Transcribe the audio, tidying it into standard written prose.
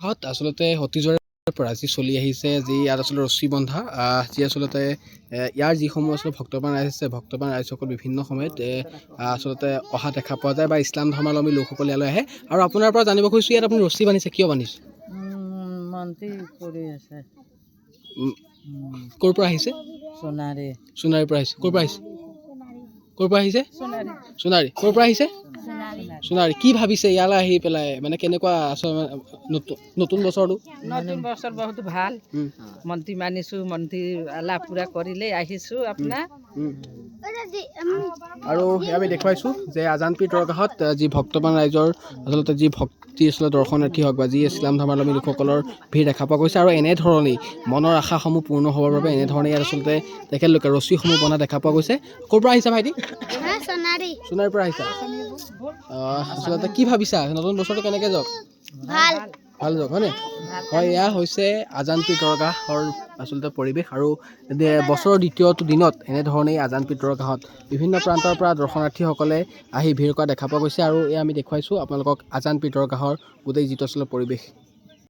আচলতে অতীজৰে পৰা যি চলি আহিছে যি ইয়াত আচলতে ৰছী বন্ধা যি আচলতে ইয়াৰ যিসমূহ আচলতে ভক্তপ্ৰাণ ৰাইজ আছে ভক্তপ্ৰাণ ৰাইজসকল বিভিন্ন সময়ত আচলতে অহা দেখা পোৱা যায় বা ইছলাম ধৰ্মাৱলম্বী লোকসকল ইয়ালৈ আহে। আৰু আপোনাৰ পৰা জানিব খুজিছোঁ ইয়াত আপুনি ৰছী বান্ধিছে, কিয় বান্ধিছে? মন্ত্ৰী কৰি আছে। ক'ৰ পৰা আহিছে? সোণাৰীৰ পৰা আহিছে। ক'ৰ পৰা আহিছে? সোণাৰী। ক'ৰ পৰা আহিছে? সোণাৰী। কি ভাবিছে ইয়ালৈ আহি পেলাই, মানে কেনেকুৱা নতুন বছৰটো? নতুন বছৰ বহুত ভাল। মন্ত্ৰী মানিছোঁ, মন্ত্ৰী আলাপ পূৰা কৰিলে আহিছোঁ আপোনাৰ। আৰু আমি দেখুৱাইছোঁ যে আজানপীৰ দৰগাহত যি ভক্তপ্ৰাণ ৰাইজৰ আচলতে যি ভক্তি আচলতে দৰ্শনাৰ্থী হওক বা যি ইছলাম ধৰ্মাৱলম্বী লোকসকলৰ ভিৰ দেখা পোৱা গৈছে। আৰু এনেধৰণেই মনৰ আশাসমূহ পূৰ্ণ হ'বৰ বাবে এনেধৰণে ইয়াত আচলতে তেখেতলোকে ৰছীসমূহ বনা দেখা পোৱা গৈছে। ক'ৰ পৰা আহিছা ভাইটি? সোণাৰীৰ পৰা আহিছা। আচলতে কি ভাবিছা নতুন বছৰটো কেনেকৈ যাওক? ভাল যাওক, হয়নে? হয়, এয়া হৈছে আজানপীৰ দৰগাহৰ আচলতে পৰিৱেশ। আৰু বছৰৰ দ্বিতীয়টো দিনত এনেধৰণেই আজানপীৰ দৰগাহত বিভিন্ন প্ৰান্তৰ পৰা দৰ্শনাৰ্থীসকলে আহি ভিৰ কৰা দেখা পোৱা গৈছে। আৰু এয়া আমি দেখুৱাইছোঁ আপোনালোকক আজানপীৰ দৰগাহৰ গোটেই যিটো আচলতে পৰিৱেশ।